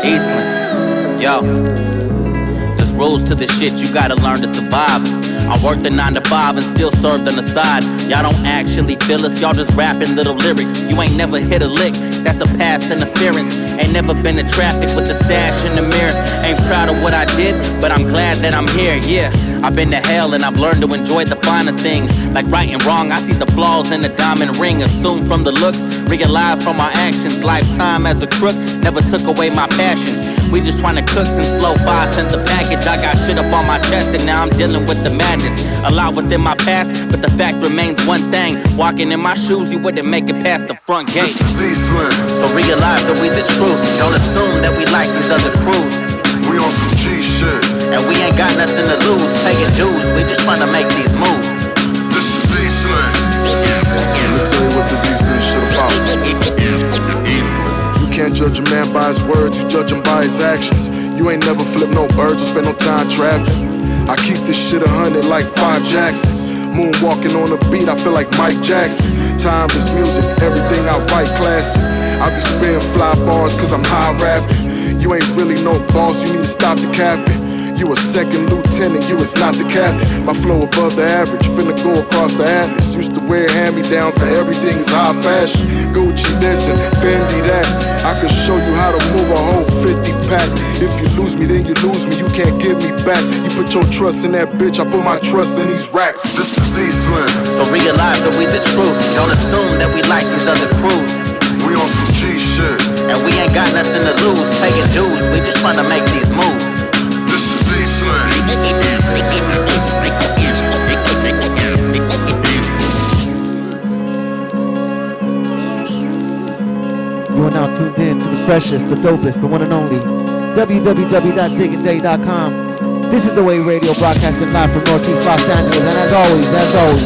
Eastland, yo. There's rules to this shit, you gotta learn to survive. I work the 9 to 5 and still served on the side. Y'all don't actually feel us, y'all just rapping little lyrics. You ain't never hit a lick, that's a past interference. Ain't never been in traffic with the stash in the mirror. Ain't proud of what I did, but I'm glad that I'm here, yeah. I've been to hell and I've learned to enjoy the finer things. Like right and wrong, I see the flaws in the diamond ring. Assume from the looks, realize from my actions. Lifetime as a crook never took away my passion. We just trying to cook some slow five, sent the package. I got shit up on my chest and now I'm dealing with the madness. A lot within my past, but the fact remains one thing. Walking in my shoes, you wouldn't make it past the front gate. This is Eastland. So realize that we the truth. Don't assume that we like these other crews. We on some G shit. And we ain't got nothing to lose, paying dues. We just trying to make these moves. This is Eastland. Let me tell you what this Eastland shit about. You can't judge a man by his words, you judge him by his actions. You ain't never flipped no birds or spent no time trapping. I keep this shit 100 like 5 Jacksons. Moonwalking on the beat, I feel like Mike Jackson. Time is music, everything I write classic. I be spitting fly bars cause I'm high rapping. You ain't really no boss, you need to stop the capping. You a second lieutenant, you is not the captain. My flow above the average, finna go across the atlas. Used to wear hand-me-downs, now everything is high fashion. Gucci this and Fendi that. I could show you how to move a whole 50 pack. If you lose me, then you lose me, you can't give me back. You put your trust in that bitch, I put my trust in these racks. This is Eastland. So realize that we the truth. Don't assume that we like these other crews. We on some G shit. And we ain't got nothing to lose, paying dues. We just trying to make these moves. You are now tuned in to the freshest, the dopest, the one and only www.digandday.com. This is The Way Radio, broadcasting live from Northeast Los Angeles. And as always,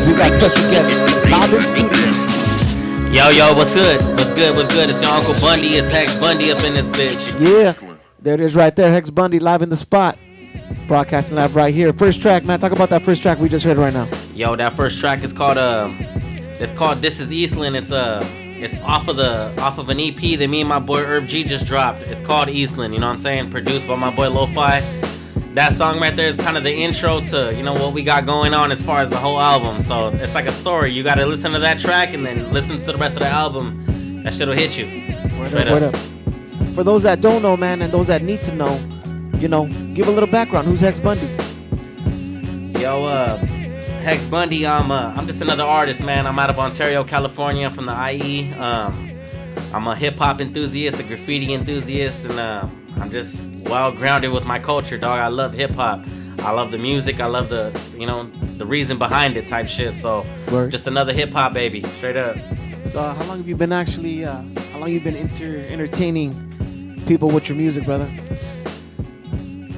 we got special guests live in studios. Yo, what's good? What's good? It's your Uncle Bundy. It's HEKS Bundy up in this bitch. Yeah, there it is right there. HEKS Bundy live in the spot. Broadcasting live right here. First track, man. Talk about that first track we just heard right now. Yo, that first track is called This Is Eastland. It's off of an EP that me and my boy Herb G just dropped. It's called Eastland, you know what I'm saying? Produced by my boy Lo-Fi. That song right there is kind of the intro to, you know, what we got going on as far as the whole album. So it's like a story. You got to listen to that track and then listen to the rest of the album. That shit'll hit you. Word up. For those that don't know, man, and those that need to know, you know, give a little background. Who's HEKS Bundy? Yo, HEKS Bundy, I'm just another artist, man. I'm out of Ontario, California, from the IE. I'm a hip-hop enthusiast, a graffiti enthusiast, and I'm just well-grounded with my culture, dog. I love hip-hop. I love the music. I love the reason behind it type shit. So, just another hip-hop baby, straight up. So, how long have you been entertaining people with your music, brother?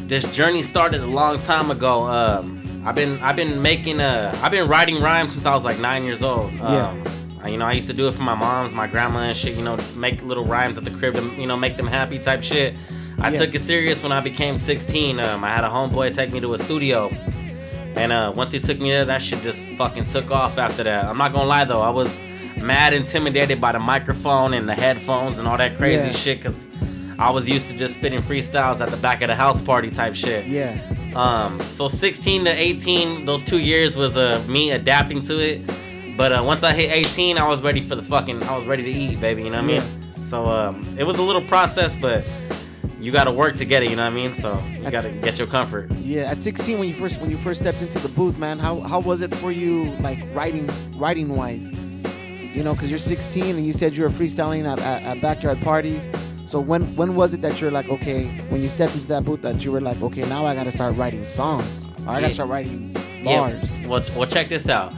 This journey started a long time ago. I've been writing rhymes since I was like 9 years old. I used to do it for my moms, my grandma and shit, make little rhymes at the crib to, make them happy type shit. I took it serious when I became 16. I had a homeboy take me to a studio. And once he took me there, that shit just fucking took off after that. I'm not gonna lie though, I was mad intimidated by the microphone and the headphones and all that crazy shit, because I was used to just spitting freestyles at the back of the house party type shit. Yeah. So 16 to 18, those 2 years was me adapting to it. But once I hit 18, I was ready to eat, baby, you know what I mean? So it was a little process, but you got to work to get it, you know what I mean? So you got to get your comfort. Yeah, at 16, when you first stepped into the booth, man, how was it for you, like writing wise? Because you're 16 and you said you were freestyling at backyard parties. So when was it that you're like, okay, when you stepped into that booth, that you were like, okay, now I got to start writing songs, or I got to start writing bars? Yeah. Well, check this out.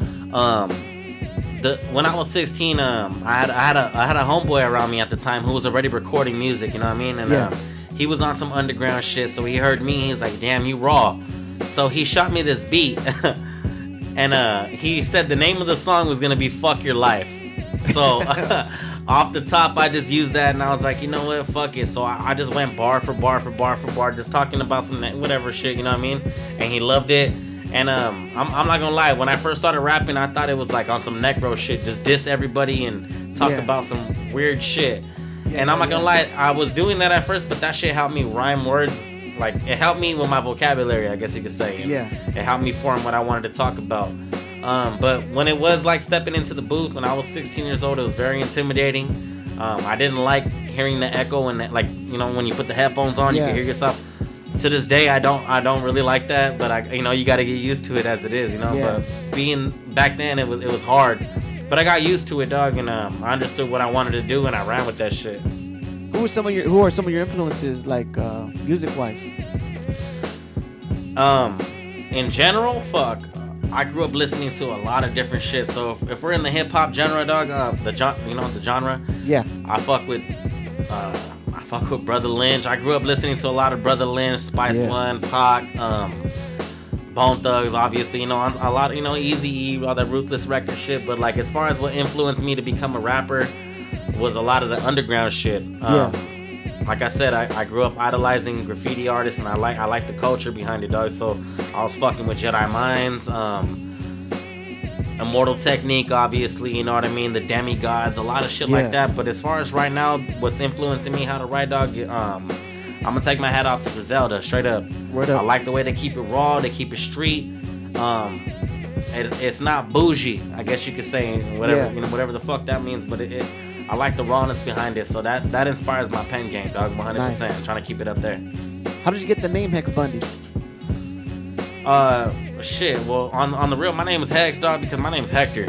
When I was 16, I had a homeboy around me at the time who was already recording music, you know what I mean? And he was on some underground shit, so he heard me. He was like, "Damn, you raw." So he shot me this beat, and he said the name of the song was gonna be "Fuck Your Life." So off the top, I just used that, and I was like, you know what, fuck it. So I just went bar for bar, just talking about some whatever shit, you know what I mean? And he loved it. And I'm not gonna lie, when I first started rapping, I thought it was like on some necro shit, just diss everybody and talk about some weird shit. And I'm not gonna lie, I was doing that at first, but that shit helped me rhyme words. Like, it helped me with my vocabulary, I guess you could say. And it helped me form what I wanted to talk about. But when it was like stepping into the booth when I was 16 years old, it was very intimidating. I didn't like hearing the echo and like, you know, when you put the headphones on, you can hear yourself. To this day, I don't really like that, but you know, you got to get used to it as it is, you know. But being back then, it was hard. But I got used to it, dog, and I understood what I wanted to do, and I ran with that shit. Who are some of your influences, like music wise? In general, I grew up listening to a lot of different shit. So if we're in the hip hop genre, dog, the genre. Yeah. I fuck with Brother Lynch. I grew up listening to a lot of Brother Lynch, Spice One, Pac, Bone Thugs, obviously, you know, a lot, you know, Eazy-E, all that Ruthless record shit. But like, as far as what influenced me to become a rapper was a lot of the underground shit. Like I said, I grew up idolizing graffiti artists, and I like the culture behind it, dog. So I was fucking with Jedi Minds, Immortal Technique, obviously, you know what I mean, the Demigods, a lot of shit like that. But as far as right now, what's influencing me how to write, dog, I'm gonna take my hat off to Griselda, straight up. Word up. I like the way they keep it raw, they keep it street. It's not bougie, I guess you could say, whatever you know, whatever the fuck that means. But I like the rawness behind it, so that inspires my pen game, dog, 100%. Nice. I'm trying to keep it up there. How did you get the name HEKS Bundy? Shit. Well, on the real, my name is HEKS, dog, because my name is Hector.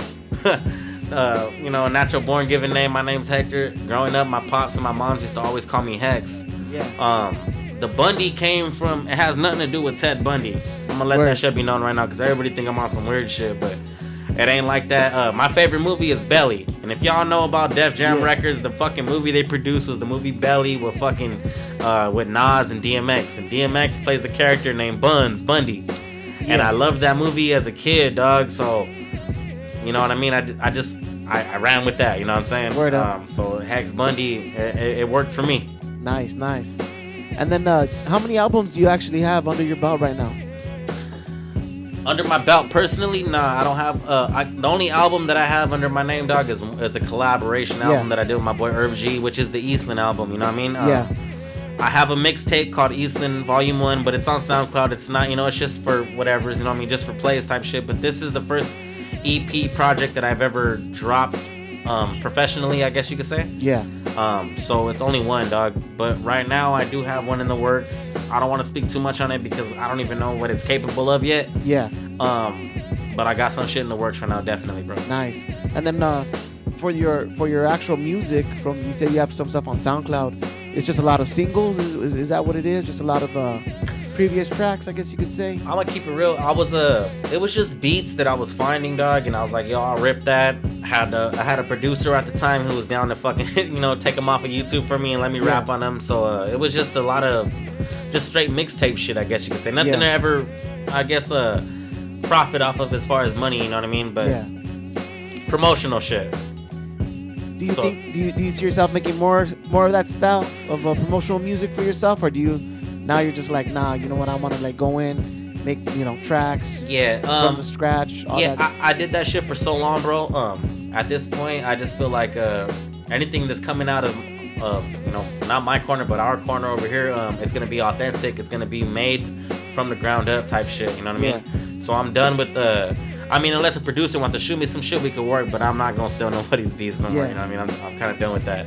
You know, a natural born given name. My name's Hector. Growing up, my pops and my mom used to always call me HEKS. Yeah. The Bundy came from. It has nothing to do with Ted Bundy. I'm gonna let that shit be known right now, because everybody think I'm on some weird shit, but it ain't like that. My favorite movie is Belly, and if y'all know about Def Jam Records, the fucking movie they produced was the movie Belly with fucking with Nas and DMX, and DMX plays a character named Bundy. And I loved that movie as a kid, dog. So, you know what I mean? I ran with that, you know what I'm saying? Word up. So HEKS Bundy, it worked for me. Nice. And then how many albums do you actually have under your belt right now? Under my belt, personally, nah, I don't have. The only album that I have under my name, dog, is a collaboration album that I did with my boy Irv G, which is the Eastland album, you know what I mean? I have a mixtape called Eastland Volume 1, but it's on SoundCloud. It's not, you know, it's just for whatever, you know what I mean, just for plays type shit. But this is the first EP project that I've ever dropped professionally, I guess you could say. Yeah. So it's only one, dog. But right now, I do have one in the works. I don't want to speak too much on it because I don't even know what it's capable of yet. Yeah. But I got some shit in the works right now, definitely, bro. Nice. And then for your actual music, you said you have some stuff on SoundCloud. It's just a lot of singles. Is that what it is? Just a lot of previous tracks, I guess you could say. I'm gonna keep it real. It was just beats that I was finding, dog, and I was like, yo, I'll rip that. I had a producer at the time who was down to fucking, you know, take them off of YouTube for me and let me rap on them. So it was just a lot of just straight mixtape shit, I guess you could say. Nothing to ever, I guess, profit off of as far as money, you know what I mean? But promotional shit. Do you think do you see yourself making more of that style of promotional music for yourself, or you're just like, nah, you know what, I want to like go in, make, you know, tracks from the scratch? I did that shit for so long, bro. At this point, I just feel like anything that's coming out of you know, not my corner but our corner over here, it's gonna be authentic. It's gonna be made from the ground up type shit. You know what I mean? So I'm done with I mean, unless a producer wants to shoot me some shit, we could work, but I'm not gonna steal nobody's beats no more. You know what I mean? I'm kind of done with that.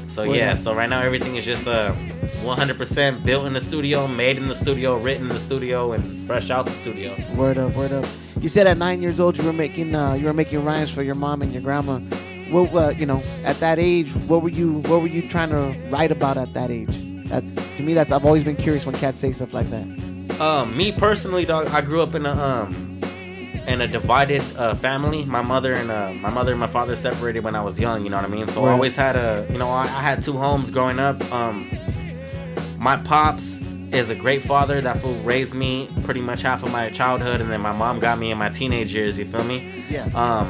So so right now everything is just 100% built in the studio, made in the studio, written in the studio, and fresh out the studio. Word up. You said at 9 years old you were making rhymes for your mom and your grandma. What you know, at that age, what were you trying to write about at that age? To me, I've always been curious when cats say stuff like that. Me personally, dog, I grew up in a divided family. My mother and my father separated when I was young, you know what I mean? So I always had I had two homes growing up. My pops is a great father. That fool raised me pretty much half of my childhood, and then my mom got me in my teenage years, you feel me? Yeah.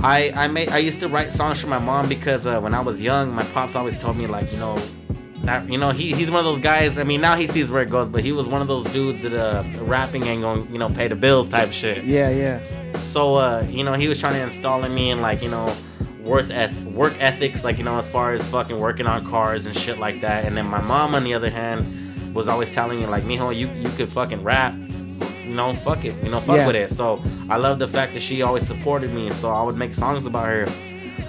I used to write songs for my mom because when I was young, my pops always told me, like, he's one of those guys. I mean, now he sees where it goes, but he was one of those dudes that rapping ain't gonna, pay the bills type shit. Yeah. So, he was trying to install in me and, like, work ethics, like, you know, as far as fucking working on cars and shit like that. And then my mom, on the other hand, was always telling me, like, mijo, you could fucking rap, you know, fuck it, you know, fuck with it. So I love the fact that she always supported me, so I would make songs about her,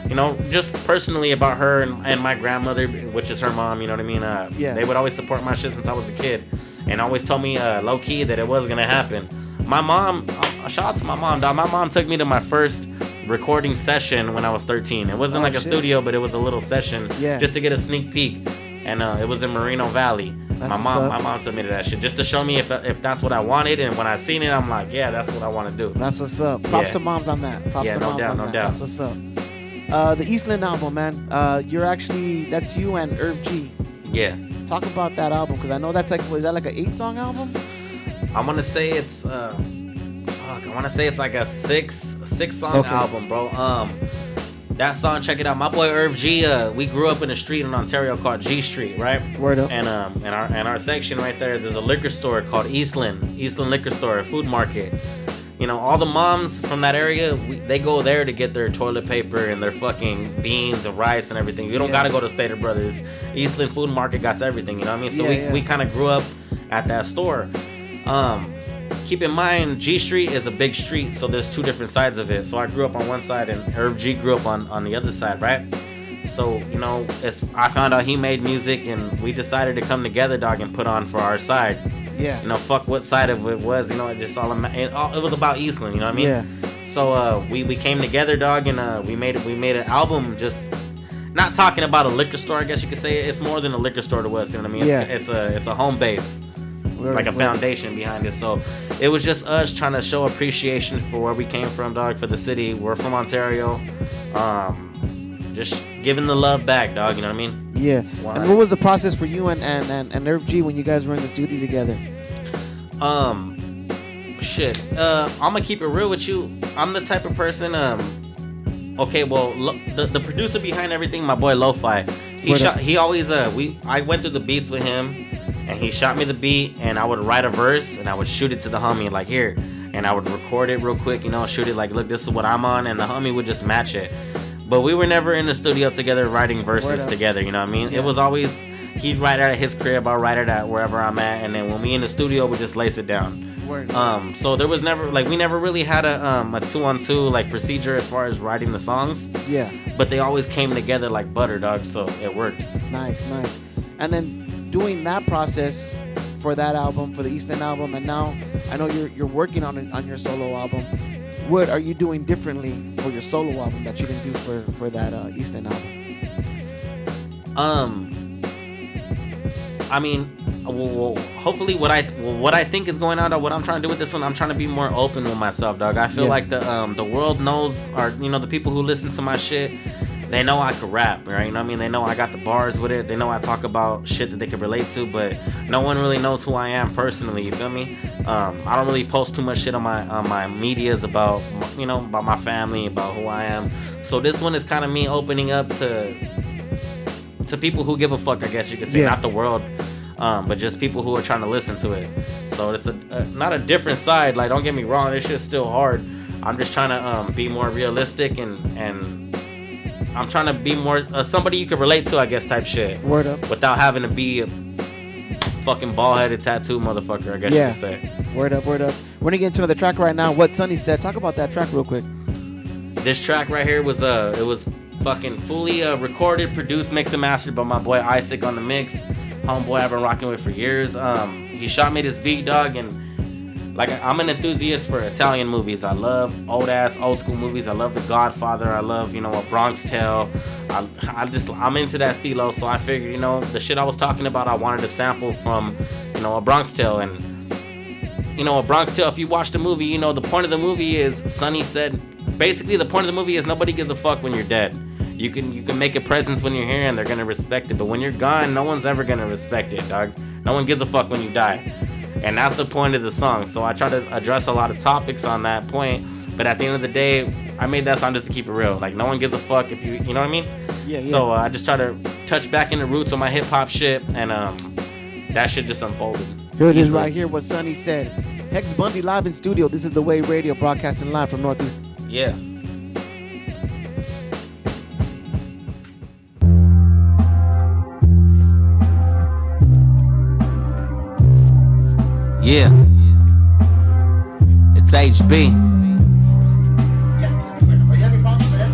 you know, just personally about her and my grandmother, which is her mom, you know what I mean? They would always support my shit since I was a kid, and always told me low key that it was gonna happen. My mom, shout out to my mom, dog. My mom took me to my first recording session when I was 13. It wasn't like a studio, but it was a little session just to get a sneak peek. And it was in Moreno Valley. My mom took me to that shit just to show me if that's what I wanted. And when I seen it, I'm like, yeah, that's what I want to do. That's what's up. Props to moms on that. Props to moms on that. That's what's up. The Eastland album, man. That's you and Irv G. Yeah. Talk about that album, because I know that's like, is that like an 8-song album? I want to say it's like a six song album, bro. That song, check it out. My boy Irv G, we grew up in a street in Ontario called G Street, right? Word up. And in our section right there's a liquor store called Eastland Liquor Store, a food market. You know, all the moms from that area, they go there to get their toilet paper and their fucking beans and rice and everything. You don't gotta go to Stater Brothers. Eastland Food Market got everything, you know what I mean? So we kind of grew up at that store. Keep in mind, G Street is a big street, so there's two different sides of it. So I grew up on one side and Irv G grew up on the other side, right? So, you know, I found out he made music, and we decided to come together, dog, and put on for our side. Yeah. You know, fuck what side of it was, you know, it was about Eastland, you know what I mean? Yeah. So we came together, dog, and we made an album, just not talking about a liquor store, I guess you could say. It's more than a liquor store to us, you know what I mean? It's a home base. Like a foundation behind it. So it was just us trying to show appreciation for where we came from, dog, for the city. We're from Ontario. Just giving the love back, dog, you know what I mean? Yeah. And what was the process for you and Irv G when you guys were in the studio together? I'm gonna keep it real with you. I'm the type of person, okay, well, the producer behind everything, my boy Lo-Fi, I went through the beats with him. And he shot me the beat, and I would write a verse, and I would shoot it to the homie, like, here. And I would record it real quick, you know, shoot it like, look, this is what I'm on, and the homie would just match it. But we were never in the studio together writing verses together, you know what I mean? Yeah. It was always, he'd write it at his crib, I'll write it at wherever I'm at, and then when we in the studio, we just lace it down. Word. So there was never, like, we never really had a 2-on-2, like, procedure as far as writing the songs. Yeah. But they always came together like butter, dog, so it worked. Nice. And then doing that process for that album, for the Eastland album, and now I know you're working on your solo album. What are you doing differently for your solo album that you didn't do for that Eastland album? I mean, well, hopefully what I think is going on, or what I'm trying to do with this one, I'm trying to be more open with myself, dog. I feel like the world knows, or, you know, the people who listen to my shit, they know I could rap, right? You know what I mean? They know I got the bars with it. They know I talk about shit that they can relate to, but no one really knows who I am personally, you feel me? I don't really post too much shit on my medias about, you know, about my family, about who I am. So this one is kind of me opening up to people who give a fuck, I guess you could say. Not the world, but just people who are trying to listen to it. So it's not a different side. Like, don't get me wrong, this shit's still hard. I'm just trying to be more realistic and I'm trying to be more somebody you can relate to, I guess, type shit. Word up. Without having to be a fucking ball-headed tattoo motherfucker, I guess you could say. Word up. We're gonna get into another track right now. What Sonny Said. Talk about that track real quick. This track right here was it was fucking fully recorded, produced, mixed, and mastered by my boy Isaac on the mix. Homeboy I've been rocking with for years. He shot me this beat, dog, and like, I'm an enthusiast for Italian movies. I love old school movies. I love The Godfather. I love, you know, A Bronx Tale. I'm into that stilo. So I figured, you know, the shit I was talking about, I wanted to sample from, you know, A Bronx Tale. And, you know, A Bronx Tale, if you watch the movie, you know, the point of the movie is, Sonny said, basically the point of the movie is nobody gives a fuck when you're dead. You can make a presence when you're here and they're gonna respect it. But when you're gone, no one's ever gonna respect it, dog. No one gives a fuck when you die. And that's the point of the song. So I try to address a lot of topics on that point. But at the end of the day, I made that song just to keep it real. Like, no one gives a fuck if you know what I mean? Yeah. So I just try to touch back in the roots of my hip hop shit, and that shit just unfolded. Here it is right here, what Sonny said. HEKS Bundy live in studio. This is The Way Radio, broadcasting live from Northeast. Yeah. Yeah. It's HB.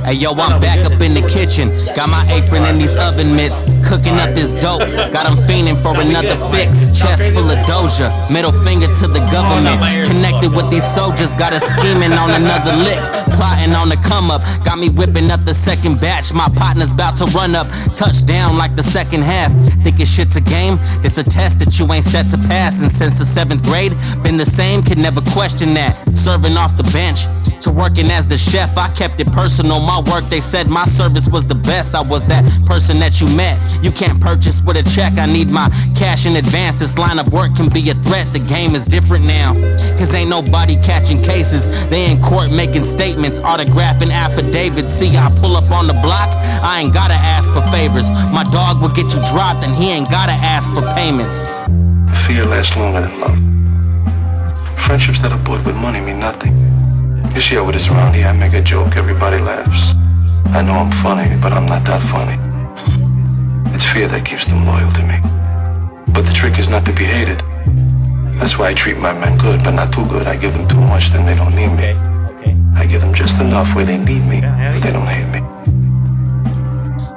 Hey yo, I'm back up in the kitchen. Got my apron and these oven mitts. Cooking up this dope. Got them fiending for another fix. Chest full of doja. Middle finger to the government. Connected with these soldiers. Got us scheming on another lick. Plotting on the come up. Got me whipping up the second batch. My partner's about to run up. Touchdown like the second half. Thinking shit's a game? It's a test that you ain't set to pass. And since the 7th grade, been the same, could never question that. Serving off the bench to working as the chef, I kept it personal. My work, they said my service was the best. I was that person that you met. You can't purchase with a check. I need my cash in advance. This line of work can be a threat. The game is different now, cause ain't nobody catching cases. They in court making statements, autographing affidavits. See, I pull up on the block, I ain't gotta ask for favors. My dog will get you dropped and he ain't gotta ask for payments. Fear lasts longer than love. Friendships that are bought with money mean nothing. You see how it is around here, I make a joke, everybody laughs. I know I'm funny, but I'm not that funny. It's fear that keeps them loyal to me. But the trick is not to be hated. That's why I treat my men good, but not too good. I give them too much, then they don't need me. I give them just enough where they need me, but they don't hate me.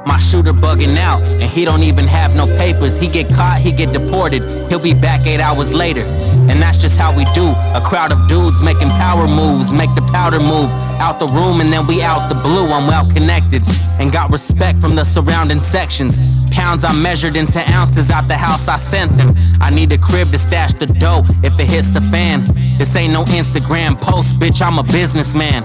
My shooter bugging out, and he don't even have no papers. He get caught, he get deported. He'll be back 8 hours later. And that's just how we do. A crowd of dudes making power moves, make the powder move out the room, and then we out the blue. I'm well connected and got respect from the surrounding sections. Pounds I measured into ounces out the house I sent them. I need a crib to stash the dough if it hits the fan. This ain't no Instagram post, bitch, I'm a businessman.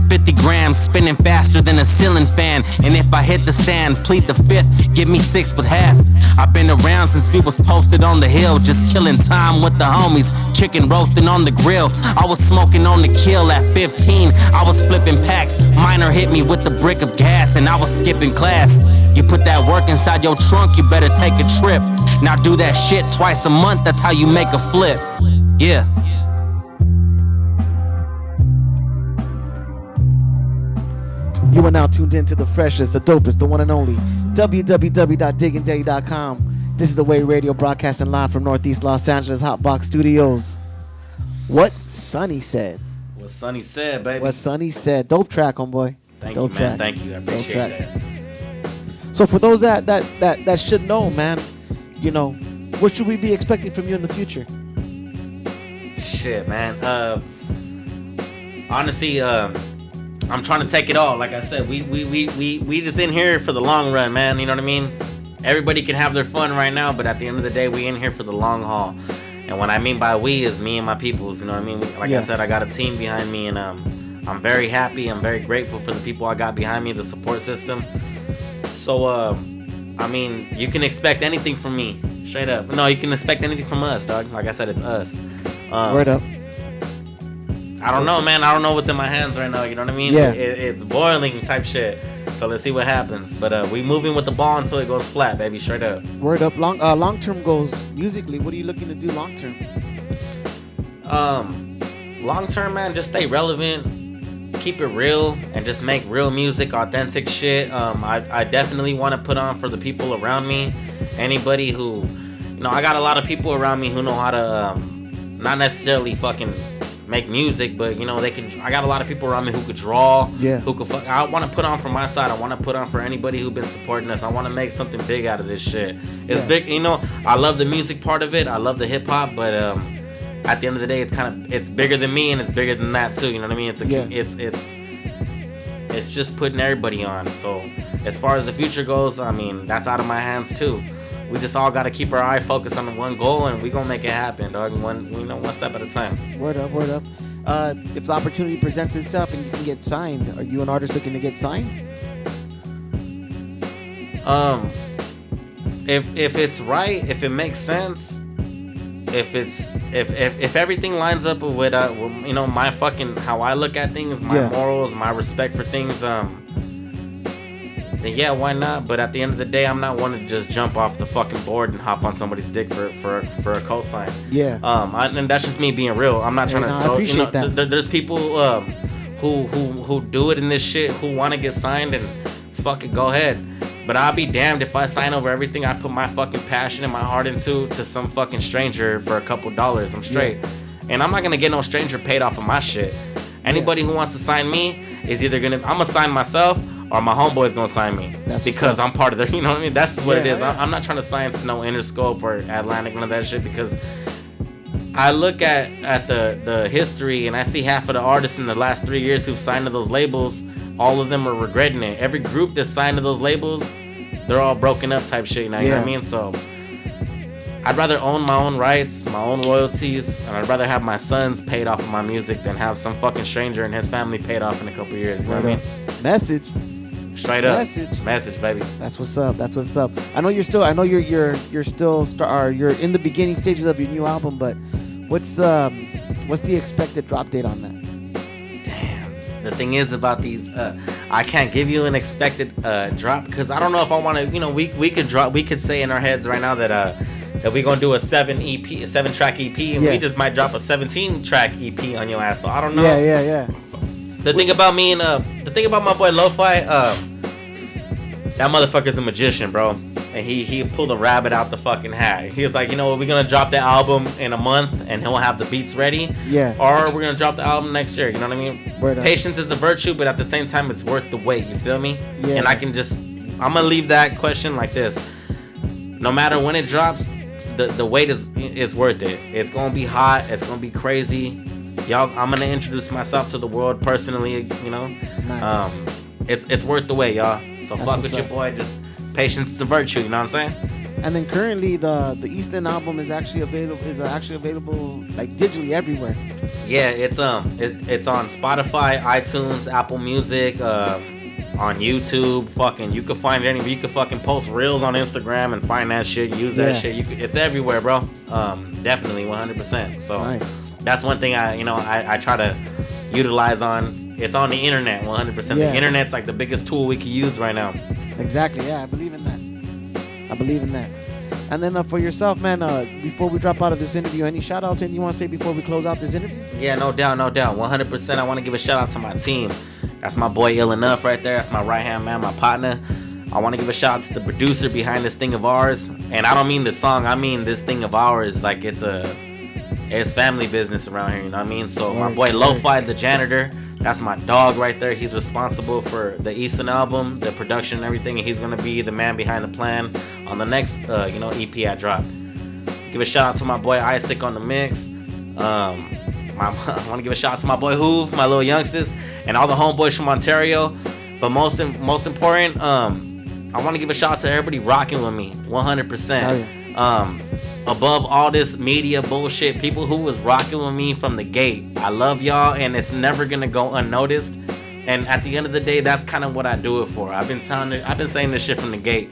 50 grams, spinning faster than a ceiling fan. And if I hit the stand, plead the 5th, give me 6 with half. I've been around since we was posted on the hill, just killing time with the homies, chicken roasting on the grill. I was smoking on the kill at 15, I was flipping packs. Minor hit me with the brick of gas and I was skipping class. You put that work inside your trunk, you better take a trip. Now do that shit twice a month, that's how you make a flip. Yeah. You are now tuned in to the freshest, the dopest, the one and only www.digginday.com. This is the Way Radio, broadcasting live from Northeast Los Angeles HOTBOX Studios. What Sonny said. What Sonny said, baby. What Sonny said. Dope track, homeboy. Thank Dope you, man. track. Thank you. I appreciate that. So for those that should know, man, you know, what should we be expecting from you in the future? Shit, man. Honestly, I'm trying to take it all. Like I said, we just in here for the long run, man. You know what I mean? Everybody can have their fun right now, but at the end of the day, we in here for the long haul. And what I mean by we is me and my peoples. You know what I mean? Like I said, I got a team behind me, and I'm very happy. I'm very grateful for the people I got behind me, the support system. So, I mean, you can expect anything from me. Straight up. No, you can expect anything from us, dog. Like I said, it's us. Word up. I don't know, man. I don't know what's in my hands right now. You know what I mean? Yeah. It's boiling type shit. So let's see what happens. But we moving with the ball until it goes flat, baby. Straight up. Word up. Long-term goals musically. What are you looking to do long-term? Long-term, man, just stay relevant. Keep it real and just make real music, authentic shit. I definitely want to put on for the people around me. Anybody who, you know, I got a lot of people around me who know how to, not necessarily fucking make music, but you know they can. I got a lot of people around me who could draw. Yeah. Who could. I want to put on for my side. I want to put on for anybody who's been supporting us. I want to make something big out of this shit. It's big. You know, I love the music part of it. I love the hip hop, but at the end of the day, it's bigger than me and it's bigger than that too. You know what I mean? It's just putting everybody on. So as far as the future goes, I mean that's out of my hands too. We just all gotta keep our eye focused on the one goal, and we gonna make it happen, dog. One step at a time. Word up. If the opportunity presents itself and you can get signed, are you an artist looking to get signed? If it's right, if it makes sense, if everything lines up with you know, my fucking how I look at things, my morals, my respect for things, then yeah, why not? But at the end of the day, I'm not one to just jump off the fucking board and hop on somebody's dick for a cosign. Yeah. And that's just me being real. I'm not trying to. I appreciate that. There's people who do it in this shit who want to get signed, and fuck it, go ahead. But I'll be damned if I sign over everything I put my fucking passion and my heart into to some fucking stranger for a couple dollars. I'm straight. Yeah. And I'm not gonna get no stranger paid off of my shit. Anybody who wants to sign me is either I'm gonna sign myself or my homeboy's gonna sign me. Because I'm part of the, you know what I mean? That's what it is. Yeah. I'm not trying to sign to no Interscope or Atlantic, none of that shit, because I look at the history and I see half of the artists in the last 3 years who've signed to those labels, all of them are regretting it. Every group that's signed to those labels, they're all broken up type shit, you know what I mean? So I'd rather own my own rights, my own royalties, and I'd rather have my sons paid off of my music than have some fucking stranger and his family paid off in a couple years. You know what I mean? Message. Straight up. Message, baby. That's what's up. That's what's up. I know you're still in the beginning stages of your new album, but what's the expected drop date on that? The thing is about these, I can't give you an expected drop because I don't know if I want to. You know, we could say in our heads right now that we're gonna do a 7-track EP, and we just might drop a 17-track EP on your ass. So I don't know. Yeah. The thing about me and the thing about my boy Lo-Fi, that motherfucker's a magician, bro. And he pulled a rabbit out the fucking hat. He was like, you know what, we're gonna drop the album in a month and he'll have the beats ready. Yeah. Or we're gonna drop the album next year. You know what I mean? Word Patience is a virtue, but at the same time, it's worth the wait. You feel me? Yeah. And I'm gonna leave that question like this: no matter when it drops, the wait is worth it. It's gonna be hot. It's gonna be crazy. Y'all, I'm gonna introduce myself to the world personally. You know, nice. It's worth the wait, y'all. So fuck with your boy. Just patience is a virtue. You know what I'm saying? And then currently the Eastern album is actually available like digitally everywhere. Yeah, it's on Spotify, iTunes, Apple Music, on YouTube. Fucking, you can find it anywhere. You can fucking post reels on Instagram and find that shit. Use that shit. It's everywhere, bro. Definitely 100%. So nice. That's one thing I try to utilize on. It's on the internet 100%. Yeah. The internet's like the biggest tool we can use right now. Exactly. Yeah, I believe in that. And then for yourself, man, before we drop out of this interview, any shout outs you want to say before we close out this interview? Yeah, no doubt. 100%. I want to give a shout out to my team. That's my boy Ill Enough right there. That's my right hand man, my partner. I want to give a shout out to the producer behind this thing of ours. And I don't mean the song, I mean this thing of ours. Like it's family business around here, you know what I mean? So my boy Lo-Fi, the janitor, that's my dog right there. He's responsible for the Eastern album, the production and everything, and he's gonna be the man behind the plan on the next EP I drop. Give a shout out to my boy Isaac on the mix. I want to give a shout out to my boy Hoove, my little youngsters, and all the homeboys from Ontario. But most important, I want to give a shout out to everybody rocking with me 100%. Above all this media bullshit, people who was rocking with me from the gate. I love y'all, and it's never gonna go unnoticed. And at the end of the day, that's kind of what I do it for. I've been saying this shit from the gate.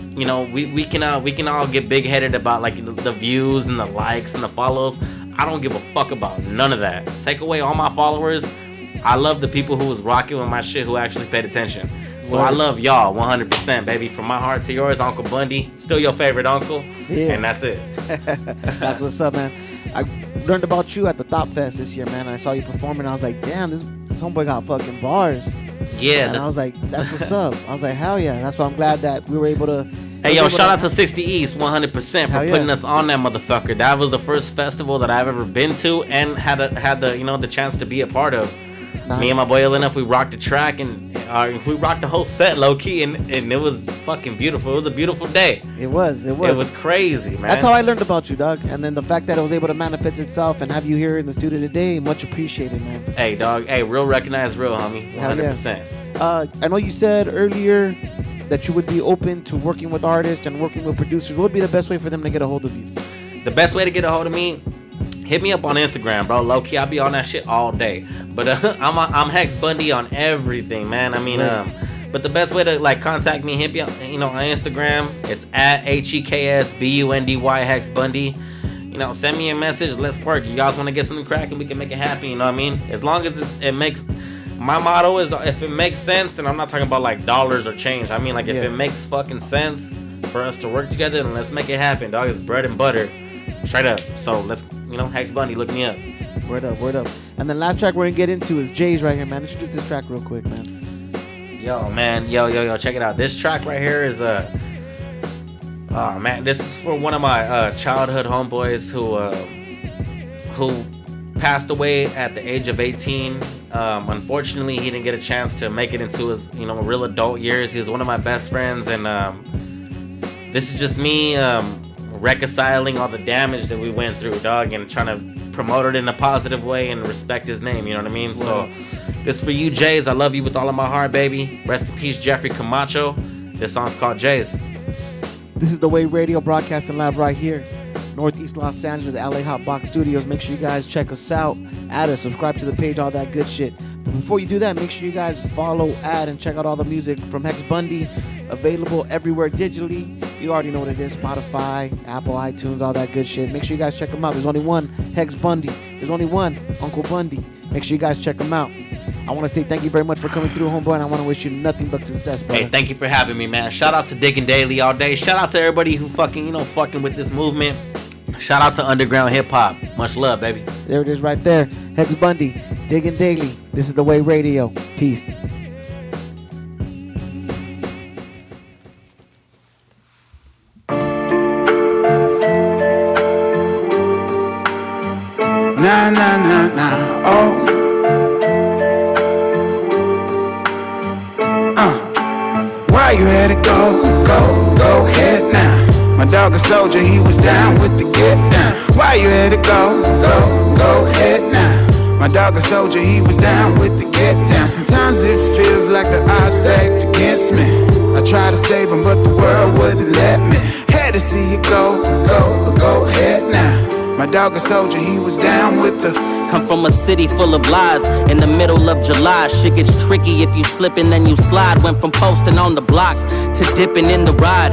You know, we can all get big headed about like the views and the likes and the follows. I don't give a fuck about none of that. Take away all my followers. I love the people who was rocking with my shit, who actually paid attention. So I love y'all 100%, baby. From my heart to yours, Uncle Bundy. Still your favorite uncle. Yeah. And that's it. That's what's up, man. I learned about you at the Thought Fest this year, man. I saw you performing, and I was like, damn, this homeboy got fucking bars. Yeah. And I was like, that's what's up. I was like, hell yeah. That's why I'm glad that we were able to... Hey, yo, shout out to 60 East 100% for putting us on that motherfucker. That was the first festival that I've ever been to and had the chance to be a part of. Nice. Me and my boy Elena, we rocked the track and we rocked the whole set low key, and it was fucking beautiful. It was a beautiful day. It was crazy, man. That's how I learned about you, dog. And then the fact that it was able to manifest itself and have you here in the studio today, much appreciated, man. Hey, dog. Hey, real recognized real, homie. 100%. I know you said earlier that you would be open to working with artists and working with producers. What would be the best way for them to get a hold of you? The best way to get a hold of me, hit me up on Instagram, bro. Low key, I'll be on that shit all day. But I'm HEKS BUNDY on everything, man. I mean, but the best way to like contact me, hit me up, on Instagram. It's at HEKS BUNDY HEKS BUNDY. Send me a message. Let's work. You guys want to get something cracking? We can make it happen. You know what I mean? As long as it makes. My motto is if it makes sense, and I'm not talking about like dollars or change. I mean like if it makes fucking sense for us to work together, then let's make it happen, dog. It's bread and butter. Straight up. So let's, HEKS BUNDY, look me up. Word up. And the last track we're gonna get into is Jay's right here, man. Introduce this track real quick, man. Yo, man, yo, check it out. This track right here is oh man, this is for one of my childhood homeboys who passed away at the age of 18. Unfortunately, he didn't get a chance to make it into his, real adult years. He was one of my best friends, and this is just me reconciling all the damage that we went through, dog, and trying to promote it in a positive way and respect his name. You know what I mean? Wow. So this for you, Jays. I love you with all of my heart, baby. Rest in peace, Jeffrey Camacho. This song's called Jays. This is The Way Radio broadcasting live right here, Northeast Los Angeles, LA HOTBOX Studios. Make sure you guys check us out, add us, subscribe to the page, all that good shit. But before you do that, make sure you guys follow, add, and check out all the music from HEKS BUNDY, available everywhere digitally. You already know what it is, Spotify, Apple, iTunes, all that good shit. Make sure you guys check them out. There's only one HEKS BUNDY. There's only one Uncle Bundy. Make sure you guys check them out. I want to say thank you very much for coming through, homeboy, and I want to wish you nothing but success, brother. Hey, thank you for having me, man. Shout out to Digging Daily all day. Shout out to everybody who fucking with this movement. Shout out to underground hip hop. Much love, baby. There it is right there. HEKS BUNDY, Digging Daily. This is The Way Radio. Peace. Nah, oh. Why you had to go ahead now. My dog a soldier, he was down with the get down. Why you had to go ahead now. My dog a soldier, he was down with the get down. Sometimes it feels like the odds act against me. I try to save him, but the world wouldn't let me. Had to see you go ahead now. My dog a soldier, he was down with the. Come from a city full of lies. In the middle of July, shit gets tricky if you slip and then you slide. Went from posting on the block to dipping in the ride.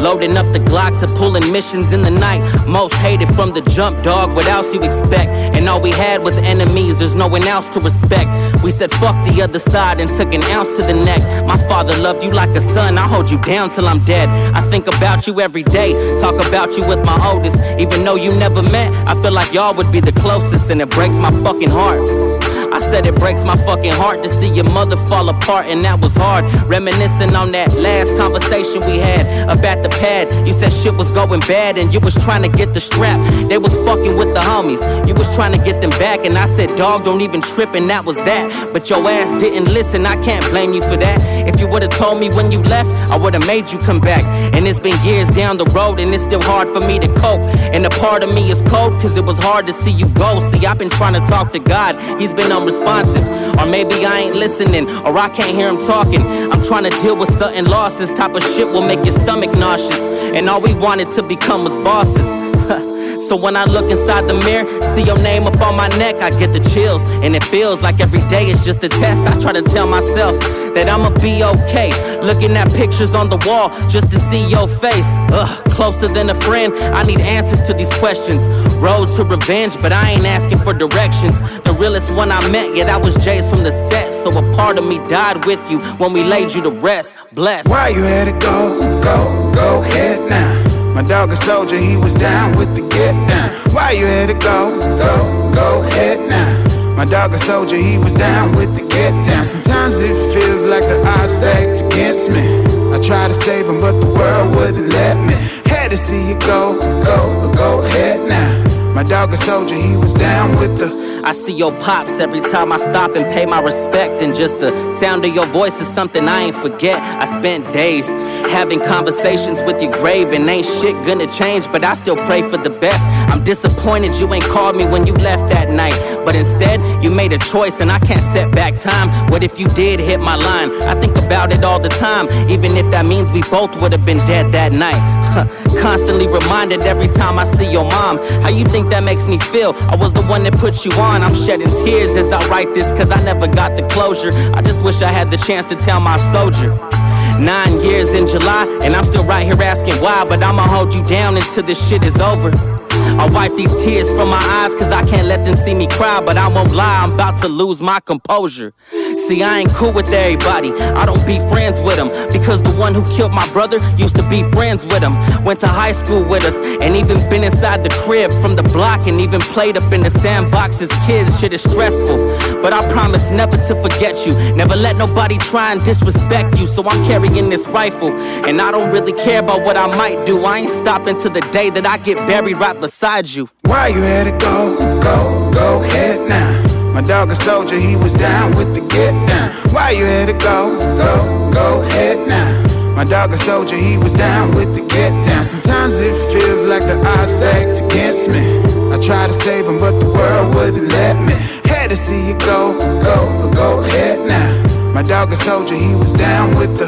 Loading up the Glock to pulling missions in the night. Most hated from the jump, dog, what else you expect? And all we had was enemies, there's no one else to respect. We said fuck the other side and took an ounce to the neck. My father loved you like a son, I'll hold you down till I'm dead. I think about you every day, talk about you with my oldest. Even though you never met, I feel like y'all would be the closest. And it breaks my fucking heart. I said it breaks my fucking heart to see your mother fall apart, and that was hard. Reminiscing on that last conversation we had about the pad. You said shit was going bad and you was trying to get the strap. They was fucking with the homies, you was trying to get them back. And I said, dog, don't even trip, and that was that. But your ass didn't listen, I can't blame you for that. If you would've told me when you left, I would've made you come back. And it's been years down the road and it's still hard for me to cope. And a part of me is cold cause it was hard to see you go. See, I've been trying to talk to God, he's been unresponsive. Or maybe I ain't listening, or I can't hear him talking. I'm trying to deal with sudden loss. This type of shit will make your stomach nauseous. And all we wanted to become was bosses. So when I look inside the mirror, see your name up on my neck, I get the chills. And it feels like every day is just a test. I try to tell myself that I'ma be okay. Looking at pictures on the wall just to see your face. Closer than a friend, I need answers to these questions. Road to revenge, but I ain't asking for directions. The realest one I met, yeah, that was Jay's from the set. So a part of me died with you when we laid you to rest. Bless. Why you had to go ahead now. My dog a soldier, he was down with the get down. Why you had to go ahead now. My dog a soldier, he was down with the get down. Sometimes it feels like the odds act against me. I try to save him, but the world wouldn't let me. Had to see you go ahead now. My dog a soldier, he was down with the. I see your pops every time I stop and pay my respect. And just the sound of your voice is something I ain't forget. I spent days having conversations with your grave, and ain't shit gonna change, but I still pray for the best. I'm disappointed you ain't called me when you left that night, but instead you made a choice and I can't set back time. What if you did hit my line? I think about it all the time, even if that means we both would have been dead that night. Constantly reminded every time I see your mom. How you think that makes me feel? I was the one that put you on. I'm shedding tears as I write this cause I never got the closure. I just wish I had the chance to tell my soldier. 9 years in July and I'm still right here asking why. But I'ma hold you down until this shit is over. I'll wipe these tears from my eyes cause I can't let them see me cry. But I won't lie, I'm about to lose my composure. See, I ain't cool with everybody, I don't be friends with them, because the one who killed my brother used to be friends with him. Went to high school with us, and even been inside the crib from the block, and even played up in the sandbox as kids. Shit is stressful, but I promise never to forget you. Never let nobody try and disrespect you. So I'm carrying this rifle, and I don't really care about what I might do. I ain't stopping till the day that I get buried right beside you. Why you had to go, go, go ahead now? My dog a soldier, he was down with the get down. Why you had to go, go, go ahead now? My dog a soldier, he was down with the get down. Sometimes it feels like the odds stacked against me. I tried to save him, but the world wouldn't let me. Had to see you go, go, go ahead now. My dog a soldier, he was down with the